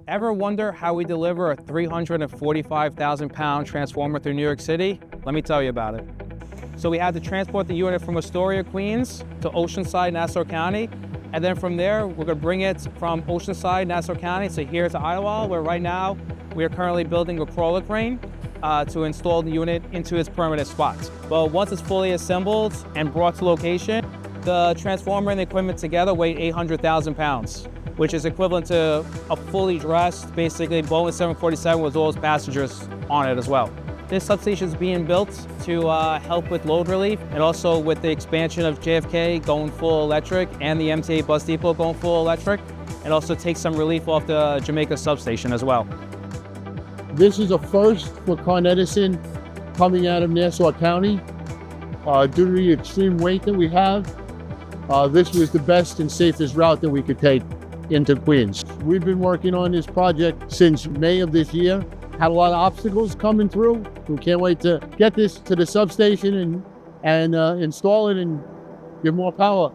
Ever wonder how we deliver a 345,000-pound transformer through New York City? Let me tell you about it. So we had to transport the unit from Astoria, Queens to Oceanside, Nassau County. And then from there, we're gonna bring it from Oceanside, Nassau County, to here to Idlewild, where right now we are currently building a crawler crane to install the unit into its permanent spot. Well, once it's fully assembled and brought to location, the transformer and the equipment together weigh 800,000 pounds, which is equivalent to a fully dressed, basically, Boeing 747 with all its passengers on it as well. This substation is being built to help with load relief and also with the expansion of JFK going full electric and the MTA bus depot going full electric, and also take some relief off the Jamaica substation as well. This is a first for Con Edison coming out of Nassau County. Due to the extreme weight that we have, this was the best and safest route that we could take into Queens. We've been working on this project since May of this year. Had a lot of obstacles coming through. We can't wait to get this to the substation and install it and give more power.